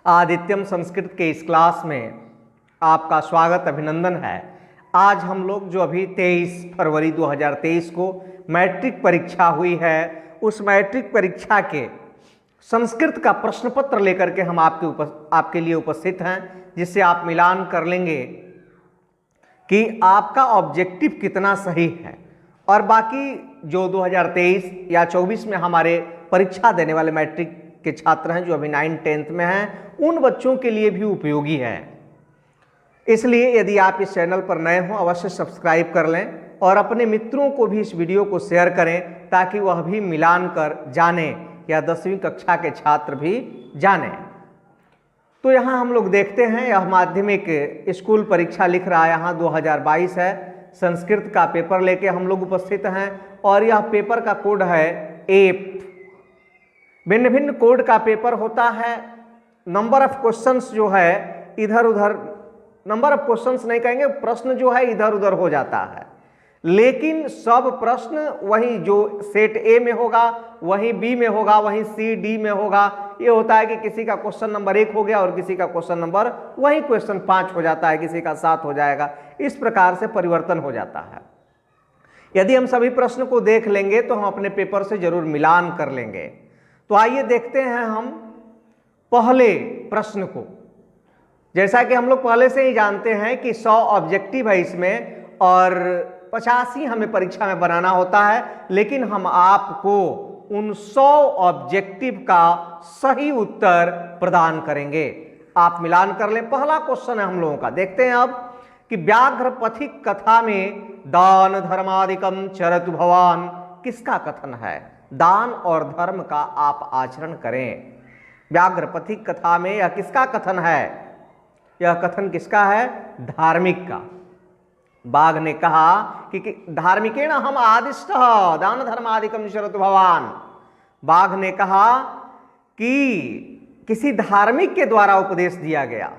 आदित्यम संस्कृत के इस क्लास में आपका स्वागत अभिनंदन है। आज हम लोग जो अभी 23 फरवरी 2023 को मैट्रिक परीक्षा हुई है, उस मैट्रिक परीक्षा के संस्कृत का प्रश्न पत्र लेकर के हम आपके लिए उपस्थित हैं, जिससे आप मिलान कर लेंगे कि आपका ऑब्जेक्टिव कितना सही है। और बाकी जो 2023 या 24 में हमारे परीक्षा देने वाले मैट्रिक के छात्र हैं, जो अभी 9th-10th में हैं, उन बच्चों के लिए भी उपयोगी है। इसलिए यदि आप इस चैनल पर नए हों, अवश्य सब्सक्राइब कर लें और अपने मित्रों को भी इस वीडियो को शेयर करें, ताकि वह भी मिलान कर जाने या 10वीं कक्षा के छात्र भी जाने। तो यहाँ हम लोग देखते हैं, यह माध्यमिक स्कूल परीक्षा लिख रहा है, यहाँ 2022 है। संस्कृत का पेपर लेके हम लोग उपस्थित हैं और यह पेपर का कोड है एप। भिन्न भिन्न कोड का पेपर होता है। नंबर ऑफ क्वेश्चंस जो है इधर उधर, नंबर ऑफ क्वेश्चंस नहीं कहेंगे, प्रश्न जो है इधर उधर हो जाता है, लेकिन सब प्रश्न वही जो सेट ए में होगा, वही बी में होगा, वही सी डी में होगा। ये होता है कि किसी का क्वेश्चन नंबर 1 हो गया और किसी का क्वेश्चन नंबर वही क्वेश्चन 5 हो जाता है, किसी का 7 हो जाएगा। इस प्रकार से परिवर्तन हो जाता है। यदि हम सभी प्रश्न को देख लेंगे तो हम अपने पेपर से जरूर मिलान कर लेंगे। तो आइए देखते हैं हम पहले प्रश्न को। जैसा कि हम लोग पहले से ही जानते हैं कि 100 ऑब्जेक्टिव है इसमें और 85 हमें परीक्षा में बनाना होता है, लेकिन हम आपको उन 100 ऑब्जेक्टिव का सही उत्तर प्रदान करेंगे। आप मिलान कर लें। पहला क्वेश्चन है हम लोगों का, देखते हैं अब कि व्याघ्र पथिक कथा में दान धर्मादिकम चरतु भवान किसका कथन है? दान और धर्म का आप आचरण करें। व्याघ्र पथिक कथा में यह किसका कथन है? यह कथन किसका है? धार्मिक का। बाघ ने कहा कि धार्मिकेण हम आदिष्ट दान धर्मादिकम चरतु भवान। बाघ ने कहा कि किसी धार्मिक के द्वारा उपदेश दिया गया,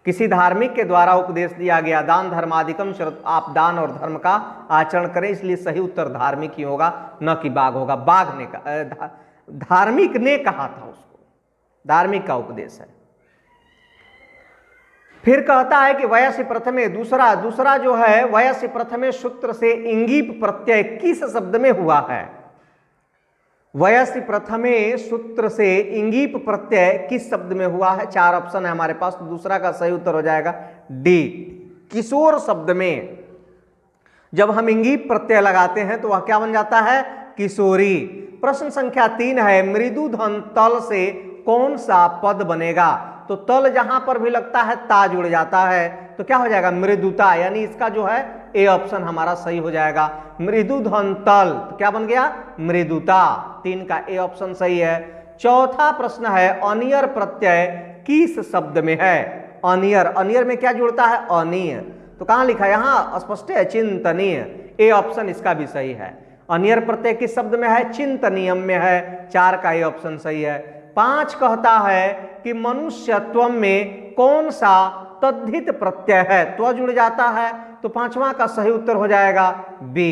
किसी धार्मिक के द्वारा उपदेश दिया गया, दान धर्मादिकम चरतु, आप दान और धर्म का आचरण करें। इसलिए सही उत्तर धार्मिक ही होगा, न कि बाघ होगा। बाघ ने कहा, धार्मिक ने कहा था उसको, धार्मिक का उपदेश है। फिर कहता है कि वयसि प्रथमे, दूसरा जो है वयसि प्रथमे सूत्र से इंगीप प्रत्यय किस शब्द में हुआ है? वयसि प्रथमे सूत्र से इंगीप प्रत्यय किस शब्द में हुआ है? 4 ऑप्शन है हमारे पास, तो दूसरा का सही उत्तर हो जाएगा डी, किशोर शब्द में। जब हम इंगीप प्रत्यय लगाते हैं तो वह क्या बन जाता है? किशोरी। प्रश्न संख्या 3 है, मृदु धन तल से कौन सा पद बनेगा? तो तल जहां पर भी लगता है ता जुड़ जाता है, तो क्या हो जाएगा? मृदुता। यानी इसका जो है ए ऑप्शन हमारा सही हो जाएगा। मृदु धन तल, तो क्या बन गया? मृदुता। 3 का ए ऑप्शन सही है। चौथा प्रश्न है, अनियर प्रत्यय किस शब्द में है? अनियर, अनियर में क्या जुड़ता है? अनीय। तो कहां लिखा है? यहां स्पष्ट है, चिंतनीय। ए ऑप्शन इसका भी सही है। अनियर प्रत्यय किस शब्द में है? चिंतनीयम में है। 4 का ए ऑप्शन सही है। 5 कहता है कि मनुष्यत्व में कौन सा तद्धित प्रत्यय है? त्व जुड़ जाता है, तो 5वां का सही उत्तर हो जाएगा बी।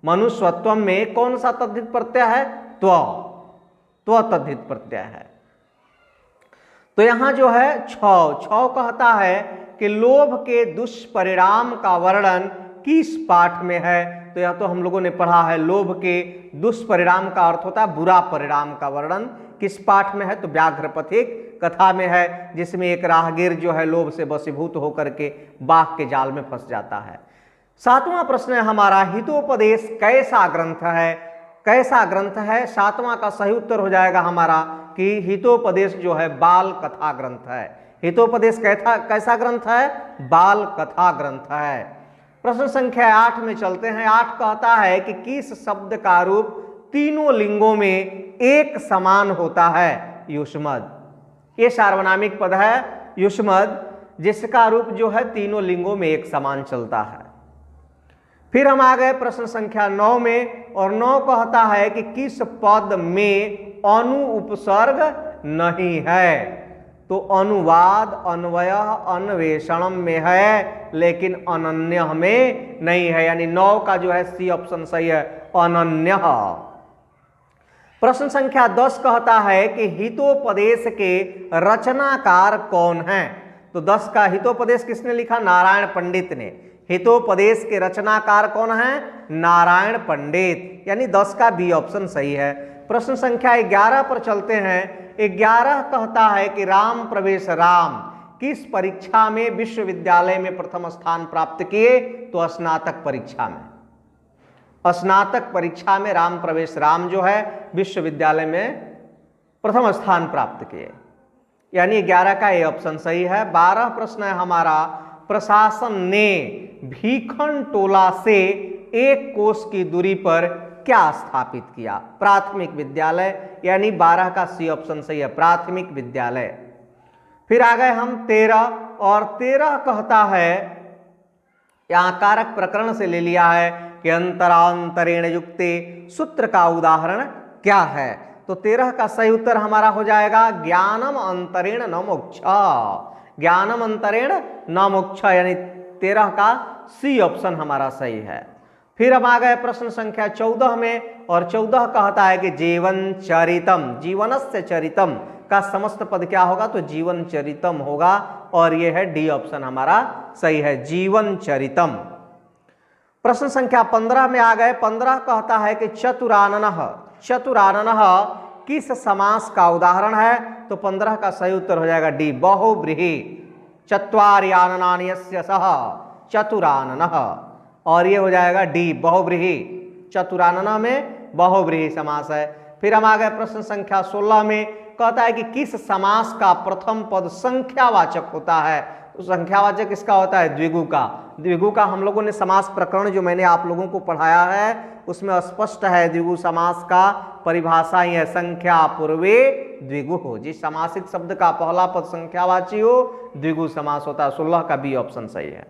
मनुष्यत्व में कौन सा तद्धित प्रत्यय है? त्व तद्धित प्रत्यय है। तो यहां जो है 6 कहता है कि लोभ के दुष्परिणाम का वर्णन किस पाठ में है? तो यह तो हम लोगों ने पढ़ा है। लोभ के दुष्परिणाम का अर्थ होता है बुरा परिणाम का वर्णन। किस पाठ में है? तो व्याघ्र पथिक कथा में है, जिसमें एक राहगीर जो है लोभ से वशीभूत होकर के बाघ के जाल में फंस जाता है। 7वां प्रश्न है हमारा, हितोपदेश कैसा ग्रंथ है? कैसा ग्रंथ है? 7वां का सही उत्तर हो जाएगा हमारा कि हितोपदेश जो है बाल कथा ग्रंथ है। हितोपदेश कैसा ग्रंथ है? बाल कथा ग्रंथ है। प्रश्न संख्या 8 में चलते हैं। 8 कहता है कि किस शब्द का रूप तीनों लिंगों में एक समान होता है? युष्मद। ये सार्वनामिक पद है युष्मद, जिसका रूप जो है तीनों लिंगों में एक समान चलता है। फिर हम आ गए प्रश्न संख्या 9 में, और 9 कहता है कि किस पद में अनु उपसर्ग नहीं है? तो अनुवाद, अन्वय, अन्वेषण में है, लेकिन अनन्य में नहीं है। यानी 9 का जो है सी ऑप्शन सही है, अनन्य। प्रश्न संख्या 10 कहता है कि हितोपदेश के रचनाकार कौन हैं? तो 10 का हितोपदेश किसने लिखा? नारायण पंडित ने। हितोपदेश के रचनाकार कौन है? नारायण पंडित, यानी 10 का बी ऑप्शन सही है। प्रश्न संख्या 11 पर चलते हैं। 11 कहता है कि राम प्रवेश राम किस परीक्षा में विश्वविद्यालय में प्रथम स्थान प्राप्त किए? तो स्नातक परीक्षा में। स्नातक परीक्षा में राम प्रवेश राम जो है विश्वविद्यालय में प्रथम स्थान प्राप्त किए, यानी 11 का ए ऑप्शन सही है। 12 प्रश्न है हमारा, प्रशासन ने भीखन टोला से 1 कोस की दूरी पर क्या स्थापित किया? प्राथमिक विद्यालय, यानी 12 का सी ऑप्शन सही है, प्राथमिक विद्यालय। फिर आ गए हम 13, और 13 कहता है, यहां कारक प्रकरण से ले लिया है कि अंतरांतरेण युक्ते सूत्र का उदाहरण क्या है? तो 13 का सही उत्तर हमारा हो जाएगा ज्ञानम अंतरेण न मोक्षा। ज्ञानम अंतरेण न मोक्षा, यानी 13 का सी ऑप्शन हमारा सही है। फिर हम आ गए प्रश्न संख्या 14 में, और 14 कहता है कि जीवन चरितम, जीवनस्य चरितम का समस्त पद क्या होगा? तो जीवन चरितम होगा, और यह है डी ऑप्शन हमारा सही है, जीवन चरितम। प्रश्न संख्या 15 में आ गए। 15 कहता है कि चतुराननः, चतुराननः किस समास का उदाहरण है? तो 15 का सही उत्तर हो जाएगा डी, बहुव्रीहि। चत्वार्याननानि यस्य सः चतुराननः, और ये हो जाएगा डी, बहुव्रीहि। चतुराननः में बहुव्रीहि समास है। फिर हम आ गए प्रश्न संख्या 16 में, कहता है कि किस समास का प्रथम पद संख्यावाचक होता है? तो संख्यावाचक किसका होता है? द्विगु का। द्विगु का हम लोगों ने समास प्रकरण जो मैंने आप लोगों को पढ़ाया है उसमें स्पष्ट है, द्विगु समास का परिभाषा ही है, संख्या पूर्वे द्विगु हो। जिस समासित शब्द का पहला पद संख्यावाची हो द्विगु समास होता है। 16 का बी ऑप्शन सही है।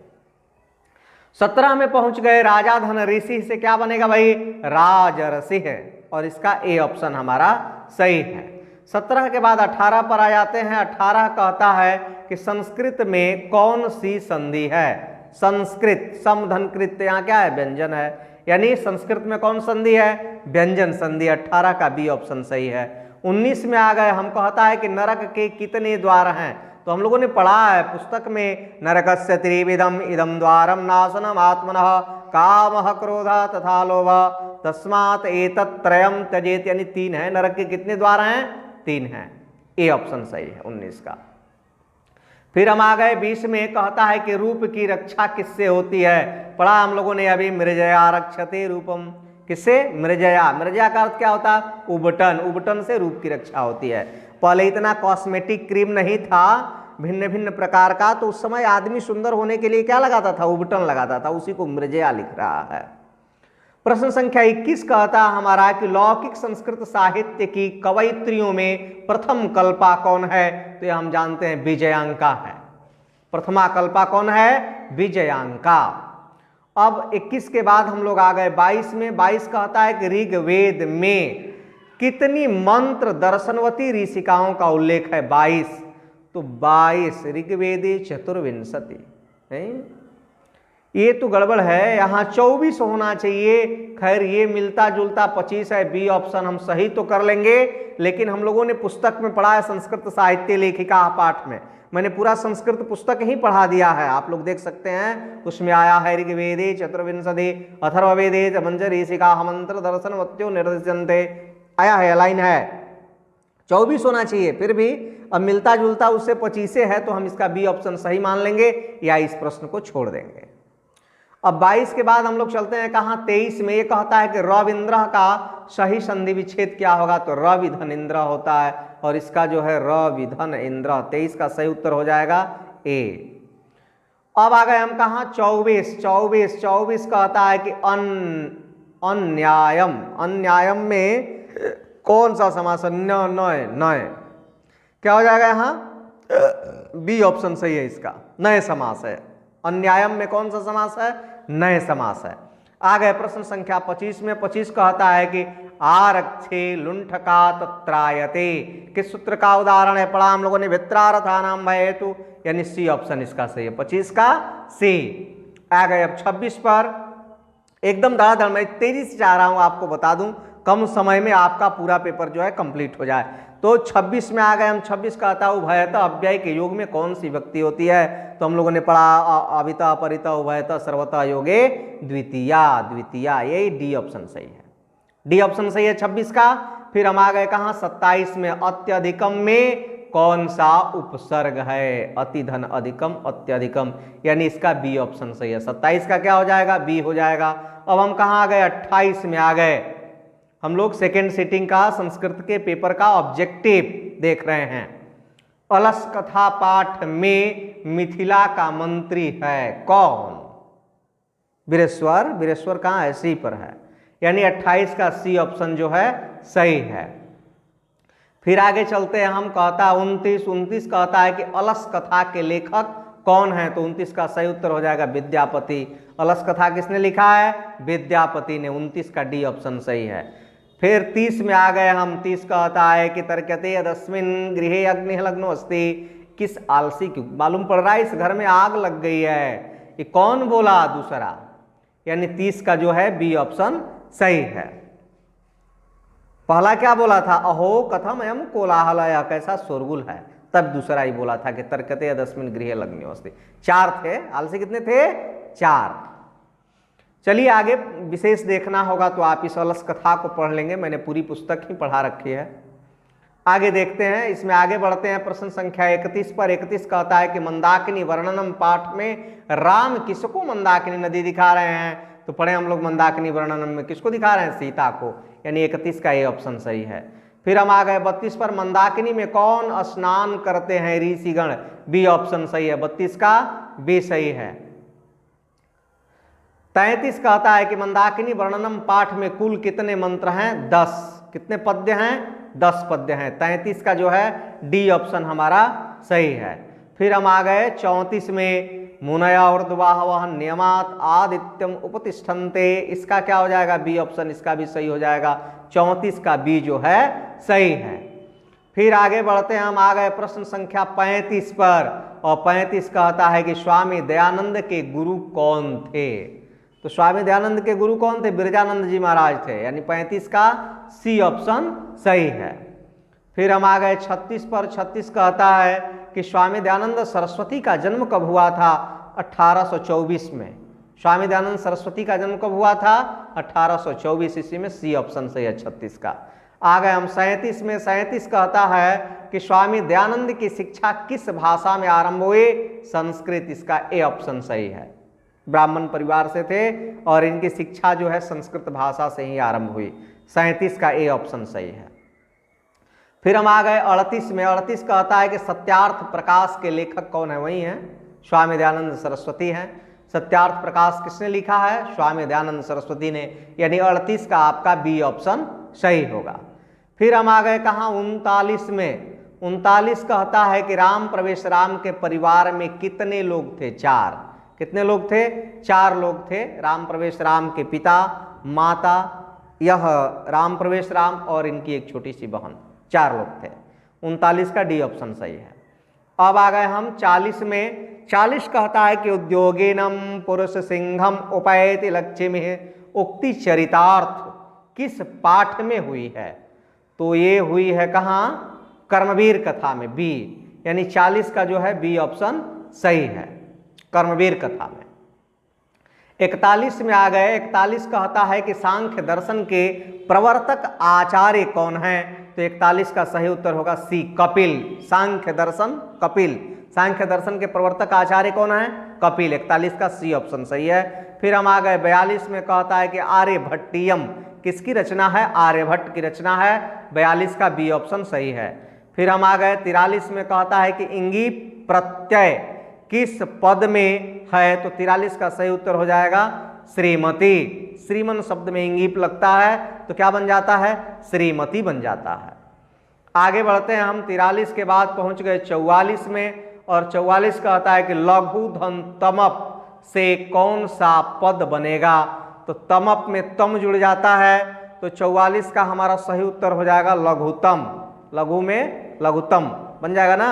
17 में पहुंच गए। राजा धन ऋषि से क्या बनेगा भाई? राजर्षि है, और इसका ए ऑप्शन हमारा सही है। 17 के बाद 18 पर आ जाते हैं। 18 कहता है कि संस्कृत में कौन सी संधि है? संस्कृत, सम धन कृत, यहाँ क्या है? व्यंजन है, यानी संस्कृत में कौन संधि है? व्यंजन संधि। 18 का बी ऑप्शन सही है। 19 में आ गए। हम कहता है कि नरक के कितने द्वार हैं? तो हम लोगों ने पढ़ा है पुस्तक में, नरकस्य त्रिविधम इदम द्वारम नाशनम आत्मनः कामः क्रोधः तथा लोभः तस्मात् एतत् त्रयम् त्यजेत, यानी 3 है। नरक के कितने द्वार हैं? 3 हैं। ए ऑप्शन सही है 19 का। फिर हम आ गए 20 में। कहता है कि रूप की रक्षा किससे होती है? पढ़ा हम लोगों ने अभी, मृजया रक्षते रूपम। किससे? मृजया। मृजया का अर्थ क्या होता है? उबटन। उबटन से रूप की रक्षा होती है। पहले इतना कॉस्मेटिक क्रीम नहीं था भिन्न भिन्न प्रकार का, तो उस समय आदमी सुंदर होने के लिए क्या लगाता था? उबटन लगाता था, उसी को मृजया लिख रहा है। प्रश्न संख्या 21 कहता हमारा कि लौकिक संस्कृत साहित्य की कवयित्रियों में प्रथम कल्पा कौन है? तो ये हम जानते हैं विजयांका है। प्रथमा कल्पा कौन है? विजयांका। अब 21 के बाद हम लोग आ गए 22 में। 22 कहता है कि ऋग्वेद में कितनी मंत्र दर्शनवती ऋषिकाओं का उल्लेख है? 22। तो 22 ऋग्वेदे चतुर्विंशति है, ये तो गड़बड़ है, यहाँ 24 होना चाहिए। खैर ये मिलता जुलता 25 है, बी ऑप्शन हम सही तो कर लेंगे, लेकिन हम लोगों ने पुस्तक में पढ़ा है संस्कृत साहित्य लेखिका पाठ में, मैंने पूरा संस्कृत पुस्तक ही पढ़ा दिया है, आप लोग देख सकते हैं, उसमें आया है ऋग्वेदे चतुर्विंशति अथर्ववेदे मंजरीषिका मंत्र दर्शनवत्यो निर्दिशन्ते, आया है, लाइन है। 24 होना चाहिए, फिर भी अब मिलता जुलता उससे 25 है, तो हम इसका बी ऑप्शन सही मान लेंगे या इस प्रश्न को छोड़ देंगे। अब 22 के बाद हम लोग चलते हैं कहाँ? 23 में। ये कहता है कि रविंद्र का सही संधि विच्छेद क्या होगा? तो रविधन इंद्र होता है, और इसका जो है रविधन इंद्र। 23 का सही उत्तर हो जाएगा ए। अब आ गए हम कहाँ? 24 कहता है कि अन्यायम। अन्यायम में कौन सा समास? नय। क्या हो जाएगा यहाँ? बी ऑप्शन सही है इसका, नए समास है। अन्यायम में कौन सा समास है? नए समास है। आ गए प्रश्न संख्या 25 में। 25 कहता है कि आरक्षे लुंठका तत्रायते, किस सूत्र का उदाहरण है? पढ़ा हम लोगों ने, वित्रार्थानाम भय हेतु, यानी सी ऑप्शन इसका सही है, 25 का सी। आ गए अब 26 पर। एकदम धड़ाधड़, मैं तेजी से चाह रहा हूं आपको बता दूं, कम समय में आपका पूरा पेपर जो है कंप्लीट हो जाए। तो 26 में आ गए हम। 26 कहता है उभयता अव्यय के योग में कौन सी विभक्ति होती है? तो हम लोगों ने पढ़ा अविता अपरिता उभयता सर्वता योगे द्वितीया। द्वितीया, यही डी ऑप्शन सही है। डी ऑप्शन सही है 26 का। फिर हम आ गए कहाँ? 27 में। अत्यधिकम में कौन सा उपसर्ग है? अति धन अधिकम अत्यधिकम, यानी इसका बी ऑप्शन सही है। 27 का क्या हो जाएगा? बी हो जाएगा। अब हम कहाँ आ गए? 28 में आ गए। हम लोग सेकेंड सिटिंग का संस्कृत के पेपर का ऑब्जेक्टिव देख रहे हैं। अलस कथा पाठ में मिथिला का मंत्री है कौन? वीरेश्वर। वीरेश्वर कहाँ है? सी पर है, यानी 28 का सी ऑप्शन जो है सही है। फिर आगे चलते हैं हम। कहता है 29 कहता है कि अलस कथा के लेखक कौन है? तो 29 का सही उत्तर हो जाएगा विद्यापति। अलस कथा किसने लिखा है? विद्यापति ने। 29 का डी ऑप्शन सही है। फिर 30 में आ गए हम। 30 कहता है कि तर्कते यदस्मिन् गृहे अग्निः लग्नो अस्ति। किस आलसी की मालूम पड़ रहा है इस घर में आग लग गई है, ये कौन बोला? दूसरा, यानी 30 का जो है बी ऑप्शन सही है। पहला क्या बोला था? अहो कथम एम कोलाहल, कैसा शोरगुल है, तब दूसरा ही बोला था कि तर्कते यदस्मिन् गृहे लग्नो अस्ति। 4 थे। आलसी कितने थे? 4। चलिए आगे विशेष देखना होगा तो आप इस अलस कथा को पढ़ लेंगे, मैंने पूरी पुस्तक ही पढ़ा रखी है। आगे देखते हैं, इसमें आगे बढ़ते हैं प्रश्न संख्या 31 पर। 31 कहता है कि मंदाकिनी वर्णनम पाठ में राम किसको मंदाकिनी नदी दिखा रहे हैं? तो पढ़े हम लोग मंदाकिनी वर्णनम में किसको दिखा रहे हैं? सीता को, यानी 31 का ये ऑप्शन सही है। फिर हम आ गए 32 पर। मंदाकिनी में कौन स्नान करते हैं ऋषिगण? बी ऑप्शन सही है। 32 का बी सही है। 33 कहता है कि मंदाकिनी वर्णनम पाठ में कुल कितने मंत्र हैं? 10। कितने पद्य हैं? 10 पद्य हैं। 33 का जो है डी ऑप्शन हमारा सही है। फिर हम आ गए 34 में। मुनया ऊर्ध्वाहवः नियमात् आदित्यम उपतिष्ठन्ते। इसका क्या हो जाएगा? बी ऑप्शन, इसका भी सही हो जाएगा। 34 का बी जो है सही है। फिर आगे बढ़ते हैं हम। आ गए प्रश्न संख्या 35 पर, और 35 कहता है कि स्वामी दयानंद के गुरु कौन थे? तो स्वामी दयानंद के गुरु कौन थे? बिरजानंद जी महाराज थे, यानी 35 का सी ऑप्शन सही है। फिर हम आ गए 36 पर। 36 कहता है कि स्वामी दयानंद सरस्वती का जन्म कब हुआ था? 1824 में। स्वामी दयानंद सरस्वती का जन्म कब हुआ था? 1824 ईस्वी में। सी ऑप्शन सही है 36 का। आ गए हम 37 में। 37 कहता है कि स्वामी दयानंद की शिक्षा किस भाषा में आरंभ हुई? संस्कृत। इसका ए ऑप्शन सही है। ब्राह्मण परिवार से थे और इनकी शिक्षा जो है संस्कृत भाषा से ही आरंभ हुई। 37 का ए ऑप्शन सही है। फिर हम आ गए 38 में। 38 कहता है कि सत्यार्थ प्रकाश के लेखक कौन है? वही हैं, स्वामी दयानंद सरस्वती हैं। सत्यार्थ प्रकाश किसने लिखा है? स्वामी दयानंद सरस्वती ने, यानी 38 का आपका बी ऑप्शन सही होगा। फिर हम आ गए कहाँ? 39 में। 39 कहता है कि राम प्रवेश राम के परिवार में कितने लोग थे? 4। कितने लोग थे? 4 लोग थे। राम प्रवेश राम के पिता, माता, यह राम प्रवेश राम और इनकी एक छोटी सी बहन, 4 लोग थे। 39 का डी ऑप्शन सही है। अब आ गए हम 40 में। 40 कहता है कि उद्योगेनम पुरुष सिंहम उपैति लक्ष्मी उक्ति चरितार्थ किस पाठ में हुई है? तो ये हुई है कहाँ? कर्मवीर कथा में, बी, यानी 40 का जो है बी ऑप्शन सही है, कर्मवीर कथा में। 41 में आ गए। 41 कहता है कि सांख्य दर्शन के प्रवर्तक आचार्य कौन है? तो 41 का सही उत्तर होगा सी, कपिल। सांख्य दर्शन कपिल। सांख्य दर्शन के प्रवर्तक आचार्य कौन है? कपिल। 41 का सी ऑप्शन सही है। फिर हम आ गए 42 में। कहता है कि आर्यभट्टियम किसकी रचना है? आर्यभट्ट की रचना है। 42 का बी ऑप्शन सही है। फिर हम आ गए 43 में। कहता है कि इंगी प्रत्यय किस पद में है? तो 43 का सही उत्तर हो जाएगा श्रीमती। श्रीमन शब्द में इंगीप लगता है तो क्या बन जाता है? श्रीमती बन जाता है। आगे बढ़ते हैं हम। 43 के बाद पहुंच गए 44 में, और 44 कहता है कि लघु धन तमप से कौन सा पद बनेगा? तो तमप में तम जुड़ जाता है, तो 44 का हमारा सही उत्तर हो जाएगा लघुतम। लघु में लघुतम बन जाएगा ना।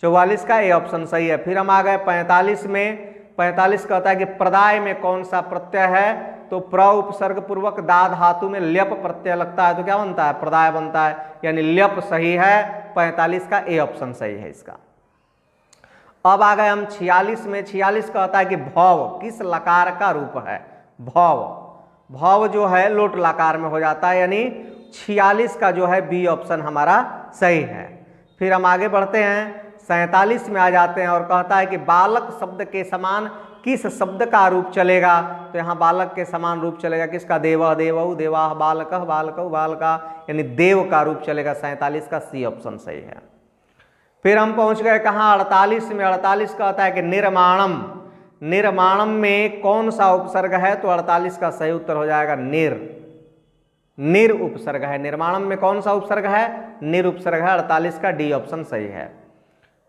44 का ए ऑप्शन सही है। फिर हम आ गए 45 में। 45 कहता है कि प्रदाय में कौन सा प्रत्यय है? तो प्र उपसर्ग पूर्वक दा धातु में ल्यप प्रत्यय लगता है तो क्या बनता है, प्रदाय बनता है, यानी ल्यप सही है। 45 का ए ऑप्शन सही है इसका। अब आ गए हम 46 में। 46 कहता है कि भव किस लकार का रूप है। भव, भव जो है लोट लकार में हो जाता है, यानी 46 का जो है बी ऑप्शन हमारा सही है। फिर हम आगे बढ़ते हैं, 47 में आ जाते हैं और कहता है कि बालक शब्द के समान किस शब्द का रूप चलेगा। तो यहाँ बालक के समान रूप चलेगा किसका, देव देवऊ देवाह बालकः बालकौ बालका, यानी देव का रूप चलेगा। 47 का सी ऑप्शन सही है। फिर हम पहुंच गए कहाँ, 48 में। 48 कहता है कि निर्माणम, निर्माणम में कौन सा उपसर्ग है, तो 48 का सही उत्तर हो जाएगा निर, निर उपसर्ग है। निर्माणम में कौन सा उपसर्ग है, निर उपसर्ग है। 48 का डी ऑप्शन सही है।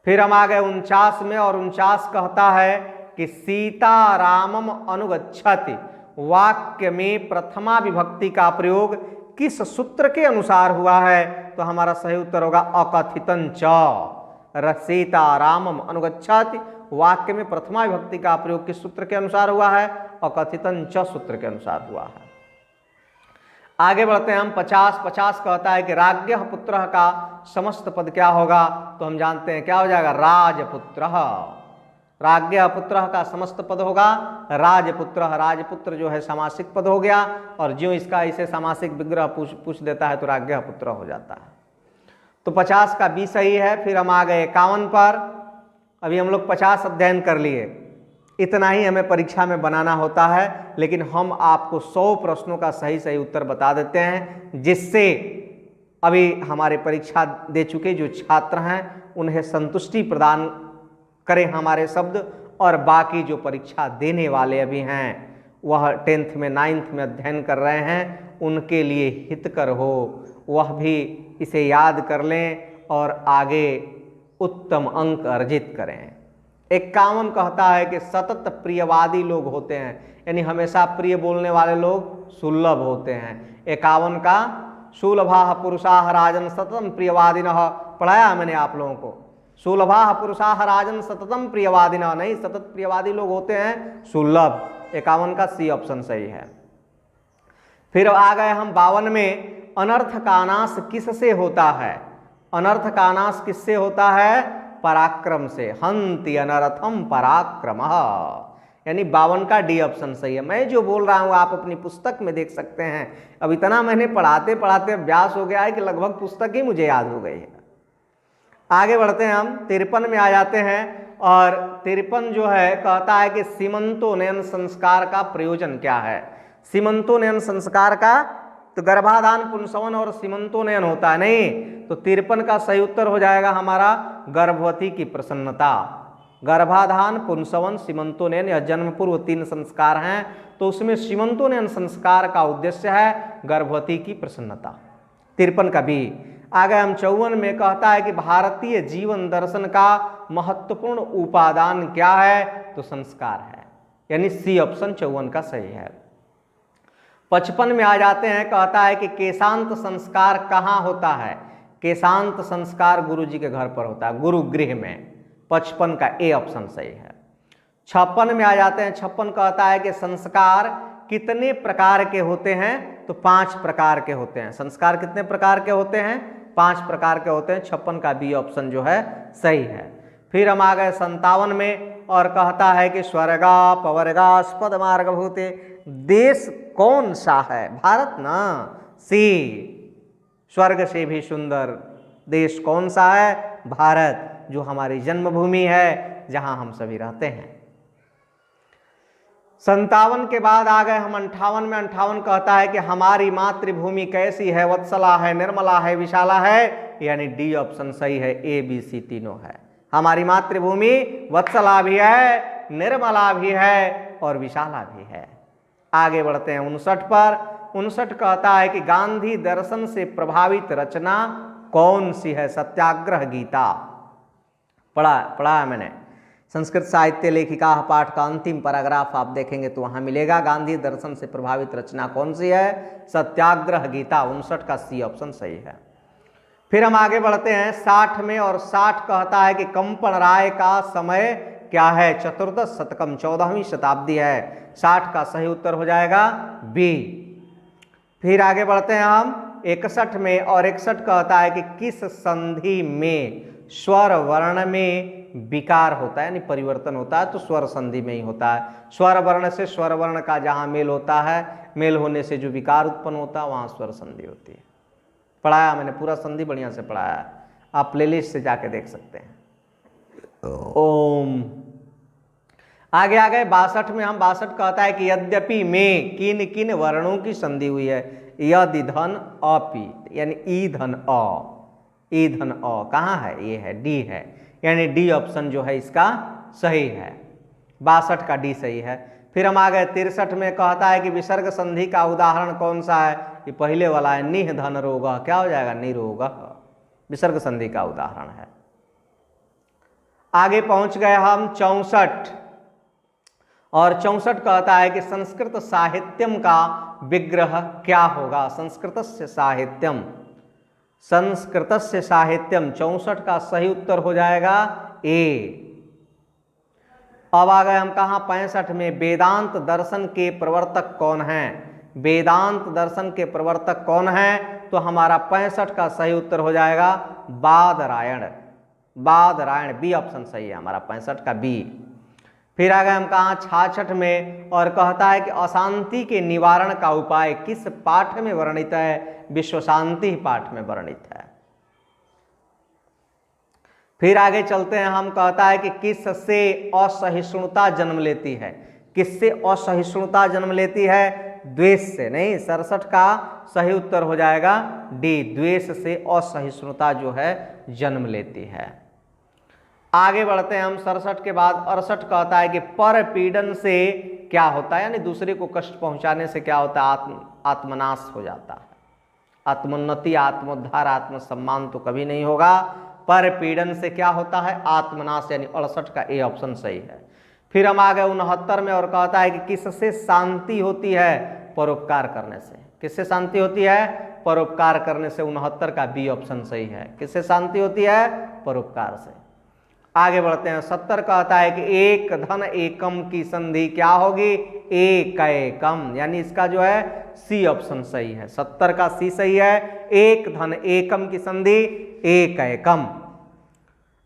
फिर हम आ गए 49 में और 49 कहता है कि सीतारामम अनुगच्छति वाक्य में प्रथमा विभक्ति का प्रयोग किस सूत्र के अनुसार हुआ है, तो हमारा सही उत्तर होगा अकथितं च। सीतारामम अनुगच्छति वाक्य में प्रथमा विभक्ति का प्रयोग किस सूत्र के अनुसार हुआ है, अकथितं च सूत्र के अनुसार हुआ है। आगे बढ़ते हैं हम 50। 50 कहता है कि राज्ञः पुत्रः का समस्त पद क्या होगा, तो हम जानते हैं क्या हो जाएगा, राजपुत्रः। राज्ञः पुत्रः का समस्त पद होगा राजपुत्रः। राजपुत्र जो है सामासिक पद हो गया, और ज्यों इसका इसे सामासिक विग्रह पूछ देता है तो राज्ञः पुत्र हो जाता है। तो 50 का बी सही है। फिर हम आ गए 51 पर। अभी हम लोग 50 अध्ययन कर लिए, इतना ही हमें परीक्षा में बनाना होता है, लेकिन हम आपको 100 प्रश्नों का सही सही उत्तर बता देते हैं, जिससे अभी हमारे परीक्षा दे चुके जो छात्र हैं उन्हें संतुष्टि प्रदान करें हमारे शब्द, और बाकी जो परीक्षा देने वाले अभी हैं वह 10th में 9th में अध्ययन कर रहे हैं उनके लिए हितकर हो, वह भी इसे याद कर लें और आगे उत्तम अंक अर्जित करें। 51 कहता है कि सतत प्रियवादी लोग होते हैं, यानी हमेशा प्रिय बोलने वाले लोग सुलभ होते हैं। 51 का सुलभाः पुरुषाः राजन् सततम प्रियवादिनः, पढ़ाया मैंने आप लोगों को, सुलभाः पुरुषाः राजन् सततम प्रियवादिनः, नहीं, सतत प्रियवादी लोग होते हैं सुलभ। 51 का सी ऑप्शन सही है। फिर आ गए हम 52 में। अनर्थ का नाश किससे होता है, अनर्थ का नाश किससे होता है, पराक्रम से। हन्ति अनर्थम पराक्रमः, यानी 52 का डी ऑप्शन सही है। मैं जो बोल रहा हूँ आप अपनी पुस्तक में देख सकते हैं। अब इतना मैंने पढ़ाते पढ़ाते अभ्यास हो गया है कि लगभग पुस्तक ही मुझे याद हो गई है। आगे बढ़ते हैं हम 53 में आ जाते हैं, और 53 जो है कहता है कि सीमंतोन्नयन संस्कार का प्रयोजन क्या है। सीमंतोन्नयन संस्कार का तो गर्भाधान पुंसवन और सीमंतोन्नयन होता है, नहीं, तो 53 का सही उत्तर हो जाएगा हमारा गर्भवती की प्रसन्नता। गर्भाधान पुंसवन सीमंतोन्नयन यह जन्म पूर्व 3 संस्कार हैं, तो उसमें सीमंतोन्नयन संस्कार का उद्देश्य है गर्भवती की प्रसन्नता। 53 का भी। आगे हम 54 में कहता है कि भारतीय जीवन दर्शन का महत्वपूर्ण उपादान क्या है, तो संस्कार है, यानी सी ऑप्शन 54 का सही है। 55 में आ जाते हैं, कहता है कि केशांत संस्कार कहाँ होता है। केशांत संस्कार गुरु जी के घर पर होता है, गुरु गृह में। 55 का ए ऑप्शन सही है। 56 में आ जाते हैं। 56 कहता है कि संस्कार कितने प्रकार के होते हैं, तो 5 प्रकार के होते हैं। संस्कार कितने प्रकार के होते हैं, 5 प्रकार के होते हैं। 56 का बी ऑप्शन जो है सही है। फिर हम आ गए 57 में, और कहता है कि स्वर्गा पवर्गास्पद मार्गभूते, देश कौन सा है, भारत ना, सी, स्वर्ग से भी सुंदर देश कौन सा है, भारत, जो हमारी जन्मभूमि है जहां हम सभी रहते हैं। 57 के बाद आ गए हम 58 में। 58 कहता है कि हमारी मातृभूमि कैसी है, वत्सला है, निर्मला है, विशाला है, यानी डी ऑप्शन सही है। ए बी सी तीनों है। हमारी मातृभूमि वत्सला भी है, निर्मला भी है और विशाला भी है। आगे बढ़ते हैं 59 पर। 59 कहता है कि गांधी दर्शन से प्रभावित रचना कौन सी है, सत्याग्रह गीता। पढ़ा है मैंने। संस्कृत साहित्य लेखिका पाठ का अंतिम पैराग्राफ आप देखेंगे तो वहां मिलेगा। गांधी दर्शन से प्रभावित रचना कौन सी है, सत्याग्रह गीता। 59 का सी ऑप्शन सही है। फिर हम आगे बढ़ते हैं 60 में, और 60 कहता है कि कंपन राय का समय क्या है? चतुर्दश शतकम, 14वीं शताब्दी है। 60 का सही उत्तर हो जाएगा बी। फिर आगे बढ़ते हैं हम 61 में, और 61 कहता है कि किस संधि में स्वर वर्ण में विकार होता है, यानी परिवर्तन होता है, तो स्वर संधि में ही होता है। स्वर वर्ण से स्वर वर्ण का जहां मेल होता है, मेल होने से जो विकार उत्पन्न होता है वहां स्वर संधि होती है। पढ़ाया मैंने, पूरा संधि बढ़िया से पढ़ाया है, आप प्लेलिस्ट से जाके देख सकते हैं। ओम। आगे आ गए 62 में हम। 62 कहता है कि यद्यपि में किन किन वर्णों की संधि हुई है? यदि धन अपि, यानी ई धन अ, ई धन अ कहाँ है? ये है, डी है, यानी डी ऑप्शन जो है इसका सही है। 62 का डी सही है। फिर हम आ गए 63 में, कहता है कि विसर्ग संधि का उदाहरण कौन सा है? ये पहले वाला है, निह धन रोग, क्या हो जाएगा? निरोग, विसर्ग संधि का उदाहरण है। आगे पहुंच गए हम 64, और 64 कहता है कि संस्कृत साहित्यम का विग्रह क्या होगा? संस्कृतस्य साहित्यम, संस्कृतस्य साहित्यम, 64 का सही उत्तर हो जाएगा ए। अब आ गए हम कहाँ? 65 में, वेदांत दर्शन के प्रवर्तक कौन हैं? वेदांत दर्शन के प्रवर्तक कौन हैं? तो हमारा 65 का सही उत्तर हो जाएगा बादरायण, बादरायण, बी ऑप्शन सही है हमारा, 65 का बी। फिर आ गए हम कहाँ? 66 में, और कहता है कि अशांति के निवारण का उपाय किस पाठ में वर्णित है? विश्व शांति पाठ में वर्णित है। फिर आगे चलते हैं हम, कहता है कि किससे असहिष्णुता जन्म लेती है? किससे असहिष्णुता जन्म लेती है? द्वेष से। नहीं, 67 का सही उत्तर हो जाएगा डी, द्वेष से असहिष्णुता जो है जन्म लेती है। आगे बढ़ते हैं हम 67 के बाद 68 कहता है कि परपीड़न से क्या होता है? यानी दूसरे को कष्ट पहुंचाने से क्या होता है? आत्मनाश हो जाता है। आत्मोन्नति, आत्मोद्धार, आत्मसम्मान तो कभी नहीं होगा। परपीड़न से क्या होता है? आत्मनाश, यानी 68 का ए ऑप्शन सही है। फिर हम आ गए 69 में, और कहता है कि किससे शांति होती है? परोपकार करने से। किससे शांति होती है? परोपकार करने से। 69 का बी ऑप्शन सही है। किससे शांति होती है? परोपकार से। आगे बढ़ते हैं 70 कहता है कि एक धन एकम की संधि क्या होगी? एक एकम, यानी इसका जो है सी ऑप्शन सही है। 70 का सी सही है, एक धन एकम की संधि एक एकम।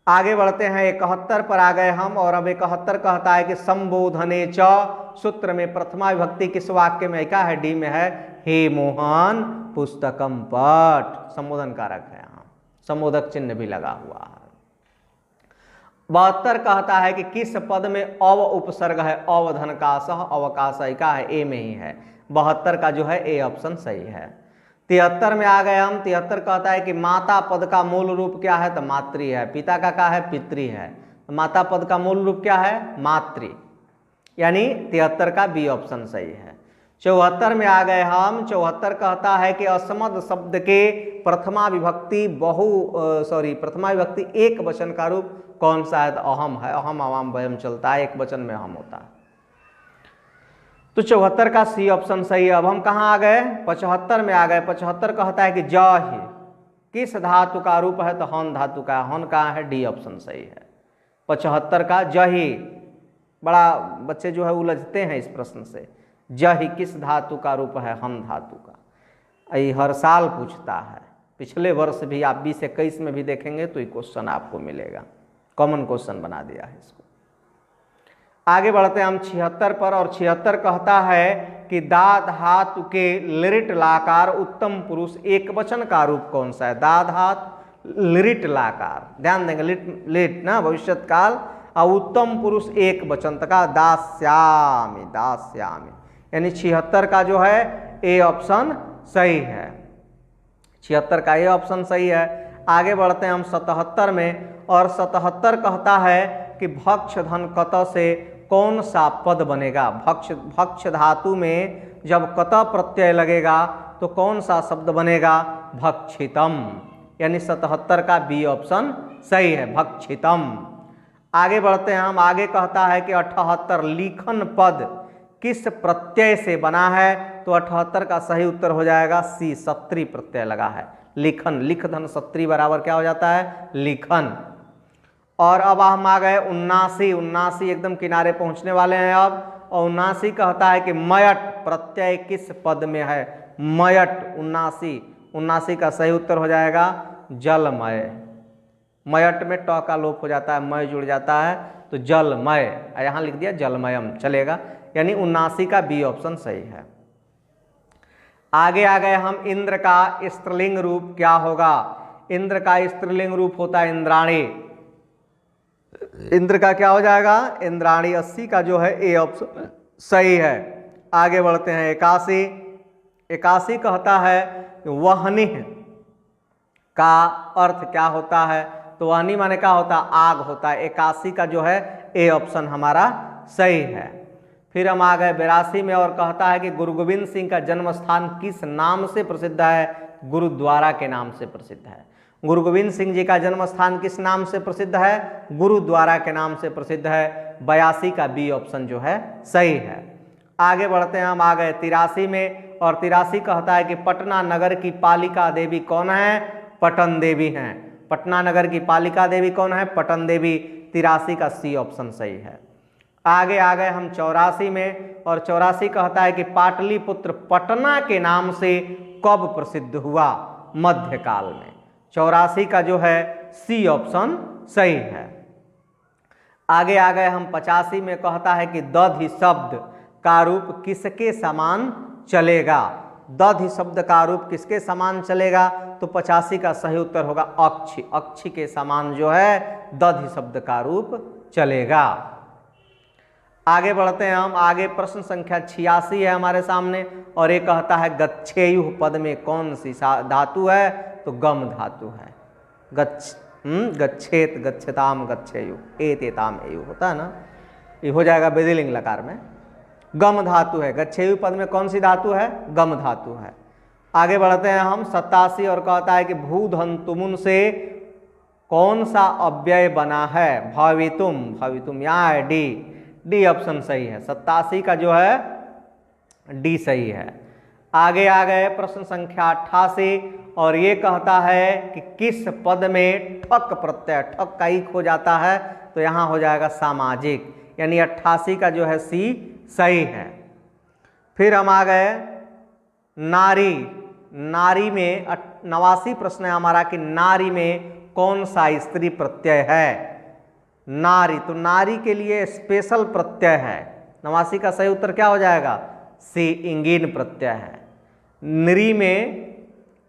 आगे बढ़ते हैं 71 पर आ गए हम, और अब 71 कहता है कि संबोधने च सूत्र में प्रथमा विभक्ति किस वाक्य में? क्या है? डी में है, हे मोहन पुस्तकम पठ, संबोधन कारक है, यहाँ संबोधक चिन्ह भी लगा हुआ है। 72 कहता है कि किस पद में अव उपसर्ग है? अवधन का सह अवकाश का है, ए में ही है। 72 का जो है ए ऑप्शन सही है। 73 में आ गए हम। 73 कहता है कि माता पद का मूल रूप क्या है? तो मातृ है। पिता का क्या है? पितृ है। तो माता पद का मूल रूप क्या है? मातृ, यानी 73 का बी ऑप्शन सही है। 74 में आ गए हम। 74 कहता है कि असमद शब्द के प्रथमा विभक्ति प्रथमा विभक्ति एक वचन का रूप कौन सा है? तो अहम है। अहम अवाम वयम चलता है, एक वचन में अहम होता है। तो 74 का सी ऑप्शन सही है। अब हम कहाँ आ गए? 75 में आ गए। 75 कहता है कि जहि किस धातु का रूप है? तो हन धातु का। हन कहाँ है? डी ऑप्शन सही है। 75 का जहि, बड़ा बच्चे जो है उलझते हैं इस प्रश्न से। जहि किस धातु का रूप है? हन धातु का। ये हर साल पूछता है, पिछले वर्ष भी आप 20-21 में भी देखेंगे तो ये क्वेश्चन आपको मिलेगा। कॉमन क्वेश्चन बना दिया है इसको। आगे बढ़ते हैं हम 76 पर, और 76 कहता है कि दा धातु के लिरिट लाकार उत्तम पुरुष एक वचन का रूप कौन सा है? दा धातु लिरिट लाकार, ध्यान देंगे, लिट ना भविष्यत काल, और उत्तम पुरुष एक वचन का दास्यामि, दास्यामि, यानी 76 का जो है ए ऑप्शन सही है। 76 का ए ऑप्शन सही है। आगे बढ़ते हैं हम 77 में, और 77 कहता है कि भक्ष धन कत से कौन सा पद बनेगा? भक्ष धातु में जब कत प्रत्यय लगेगा तो कौन सा शब्द बनेगा? भक्षितम, यानी 77 का बी ऑप्शन सही है, भक्षितम। आगे बढ़ते हैं हम। आगे कहता है कि 78 लिखन पद किस प्रत्यय से बना है? तो 78 का सही उत्तर हो जाएगा सी, सत्री प्रत्यय लगा है। लिखन, लिख धन सत्री बराबर क्या हो जाता है? लिखन। और अब हम आ गए 79, 79 एकदम किनारे पहुंचने वाले हैं अब। और 79 कहता है कि मयट प्रत्यय किस पद में है? मयट 79, 79 का सही उत्तर हो जाएगा जलमय। मयट में ट का लोप हो जाता है, मय जुड़ जाता है तो जलमय, यहाँ लिख दिया जलमयम चलेगा, यानी 79 का बी ऑप्शन सही है। आगे आ गए हम, इंद्र का स्त्रीलिंग रूप क्या होगा? इंद्र का स्त्रीलिंग रूप होता है इंद्राणी। इंद्र का क्या हो जाएगा? इंद्राणी। 80 का जो है ए ऑप्शन सही है। आगे बढ़ते हैं 81, 81 कहता है वहनी का अर्थ क्या होता है? तो वहनी माने क्या होता है? आग होता है। 81 का जो है ए ऑप्शन हमारा सही है। फिर हम आ गए 82 में और कहता है कि गुरु गोविंद सिंह का जन्म स्थान किस नाम से प्रसिद्ध है? गुरुद्वारा के नाम से प्रसिद्ध है। गुरु गोविंद सिंह जी का जन्म स्थान किस नाम से प्रसिद्ध है? गुरुद्वारा के नाम से प्रसिद्ध है। 82 का बी ऑप्शन जो है सही है। आगे बढ़ते हैं, हम आ गए 83 में और 83 कहता है कि पटना नगर की पालिका देवी कौन है? पटन देवी हैं। पटना नगर की पालिका देवी कौन है? पटन देवी। 83 का सी ऑप्शन सही है। आगे आ गए हम 84 में और 84 कहता है कि पाटलिपुत्र पटना के नाम से कब प्रसिद्ध हुआ? मध्यकाल में। 84 का जो है सी ऑप्शन सही है। आगे आ गए हम 85 में कहता है कि दधि शब्द का रूप किसके समान चलेगा? दधि शब्द का रूप किसके समान चलेगा? तो 85 का सही उत्तर होगा अक्षी। अक्षी के समान जो है दधि शब्द का रूप चलेगा। आगे बढ़ते हैं हम, आगे प्रश्न संख्या 86 है हमारे सामने और ये कहता है गच्छेयु पद में कौन सी धातु है? तो गम धातु है। गच्छेत, गच्छताम, गच्छेयु, एतेताम एयु होता है ना, ये हो जाएगा विधिलिंग लकार में। गम धातु है। गच्छेयु पद में कौन सी धातु है? गम धातु है। आगे बढ़ते हैं हम 87 और कहता है कि भूधन्तुमुन से कौन सा अव्यय बना है? भवितुम। भवितुम यहाँ है डी। डी ऑप्शन सही है। 87 का जो है डी सही है। आगे आ गए प्रश्न संख्या 88 और ये कहता है कि किस पद में ठक प्रत्यय, ठक का इक हो जाता है तो यहाँ हो जाएगा सामाजिक, यानी 88 का जो है सी सही है। फिर हम आ गए नारी। नारी में 89 प्रश्न है हमारा कि नारी में कौन सा स्त्री प्रत्यय है? नारी, तो नारी के लिए स्पेशल प्रत्यय है। 89 का सही उत्तर क्या हो जाएगा? सी, इंगीन प्रत्यय है। नृ में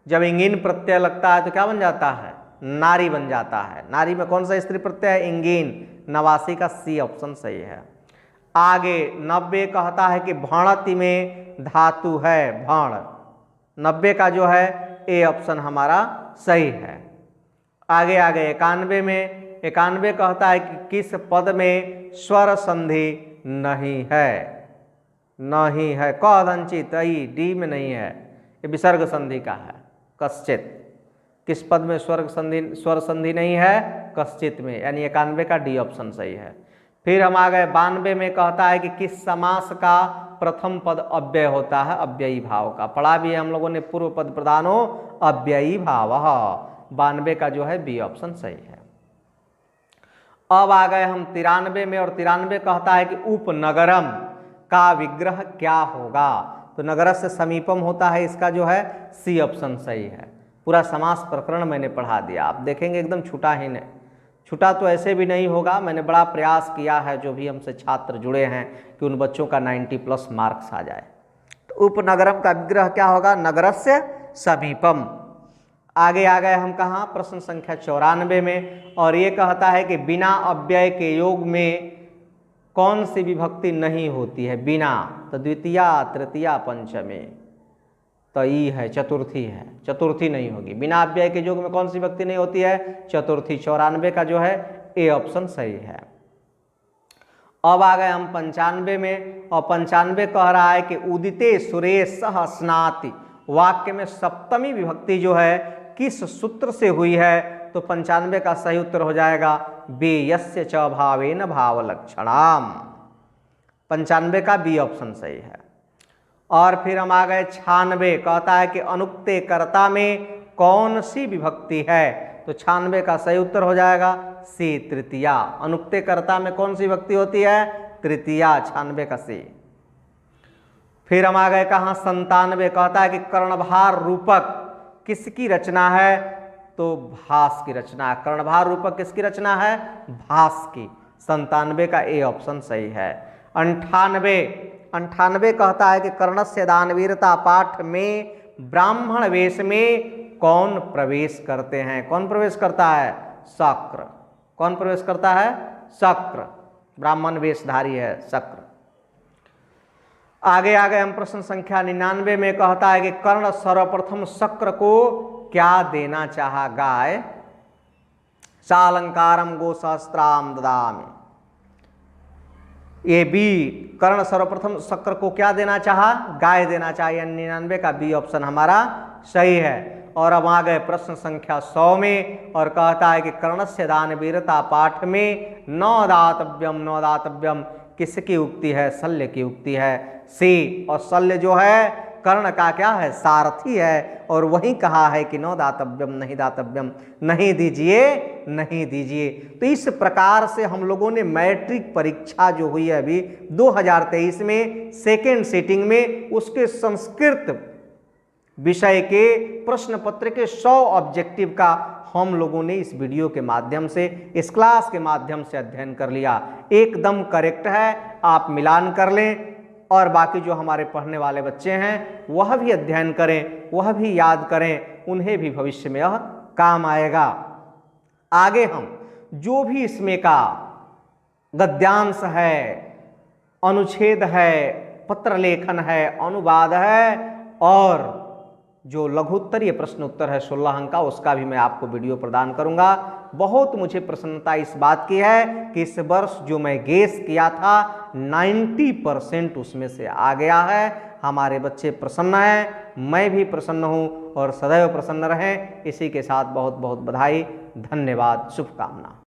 जब इंगीन प्रत्यय लगता है तो क्या बन जाता है? नारी बन जाता है। नारी में कौन सा स्त्री प्रत्यय है? इंगीन। 89 का सी ऑप्शन सही है। आगे 90 कहता है कि भणति में धातु है भण। 90 का जो है ए ऑप्शन हमारा सही है। आगे 91 में 91 कहता है कि किस पद में स्वर संधि नहीं है? नहीं है। कदंचित, डी में नहीं है, ये विसर्ग संधि का है। कश्चित, किस पद में स्वर संधि नहीं है? कश्चित में, यानी 91 का डी ऑप्शन सही है। फिर हम आ गए 92 में कहता है कि किस समास का प्रथम पद अव्यय होता है? अव्ययी भाव का। पढ़ा भी है हम लोगों ने, पूर्व पद प्रधानो अव्ययी भाव। 92 का जो है बी ऑप्शन सही है। अब आ गए हम 93 में और 93 कहता है कि उपनगरम का विग्रह क्या होगा? तो नगर से समीपम होता है, इसका जो है सी ऑप्शन सही है। पूरा समास प्रकरण मैंने पढ़ा दिया, आप देखेंगे एकदम छूटा ही नहीं। छूटा तो ऐसे भी नहीं होगा, मैंने बड़ा प्रयास किया है, जो भी हमसे छात्र जुड़े हैं कि उन बच्चों का 90+ मार्क्स आ जाए। तो उपनगरम का विग्रह क्या होगा? नगरस्य समीपम। आगे आ गए हम कहाँ? प्रश्न संख्या 94 में और ये कहता है कि बिना अव्यय के योग में कौन सी विभक्ति नहीं होती है? बिना, तो द्वितीया, तृतीया, पंचमी, तो ई है, चतुर्थी है। चतुर्थी नहीं होगी। बिना अव्यय के योग में कौन सी विभक्ति नहीं होती है? चतुर्थी। 94 का जो है ए ऑप्शन सही है। अब आ गए हम 95 में और 95 कह रहा है कि उदिते सुरेशः स्नाति वाक्य में सप्तमी विभक्ति जो है किस सूत्र से हुई है? तो 95 का सही उत्तर हो जाएगा बी, यस्य च भावेन भावलक्षणाम। 95 का बी ऑप्शन सही है। और फिर हम आ गए 96, कहता है कि अनुक्ते कर्ता में कौन सी विभक्ति है? तो 96 का सही उत्तर हो जाएगा सी, तृतीया। अनुक्ते कर्ता में कौन सी विभक्ति होती है? तृतीया, 96 का सी। फिर हम आ गए कहाँ? 97। कहता है कि कर्णभार रूपक किसकी रचना है? तो भास की रचना है। कर्णभार रूपक किसकी रचना है? भास की। 97 का ए ऑप्शन सही है। 98 कहता है कि कर्णस्य दानवीरता पाठ में ब्राह्मण वेश में कौन प्रवेश करते हैं? कौन प्रवेश करता है? शक्र। कौन प्रवेश करता है? शक्र। ब्राह्मण वेशधारी है शक्र। आगे आ गए हम प्रश्न संख्या 99 में। कहता है कि कर्ण सर्वप्रथम शक्र को क्या देना चाहा? गाय। सालंकारम गो सहस्त्राम ददामि। ए बी, कर्ण सर्वप्रथम शक्र को क्या देना चाहा? गाय देना चाहिए। 99 का बी ऑप्शन हमारा सही है। और अब आ गए प्रश्न संख्या 100 में और कहता है कि कर्णस्य दानवीरता पाठ में नौदातव्यम किसकी उक्ति है? शल्य की उक्ति है, सी। और शल्य जो है कर्ण का क्या है? सारथी है। और वही कहा है कि नो दातव्यम, नहीं दातव्यम, नहीं दीजिए, नहीं दीजिए। तो इस प्रकार से हम लोगों ने मैट्रिक परीक्षा जो हुई है अभी 2023 में सेकेंड सीटिंग में, उसके संस्कृत विषय के प्रश्न पत्र के 100 ऑब्जेक्टिव का हम लोगों ने इस वीडियो के माध्यम से, इस क्लास के माध्यम से अध्ययन कर लिया। एकदम करेक्ट है, आप मिलान कर लें और बाकी जो हमारे पढ़ने वाले बच्चे हैं वह भी अध्ययन करें, वह भी याद करें, उन्हें भी भविष्य में यह काम आएगा। आगे हम जो भी इसमें का गद्यांश है, अनुच्छेद है, पत्र लेखन है, अनुवाद है और जो लघुत्तरीय प्रश्न उत्तर है 16 अंक का, उसका भी मैं आपको वीडियो प्रदान करूंगा। बहुत मुझे प्रसन्नता इस बात की है कि इस वर्ष जो मैं गेस किया था 90% उसमें से आ गया है। हमारे बच्चे प्रसन्न हैं, मैं भी प्रसन्न हूं और सदैव प्रसन्न रहें। इसी के साथ बहुत बहुत बधाई, धन्यवाद, शुभकामना।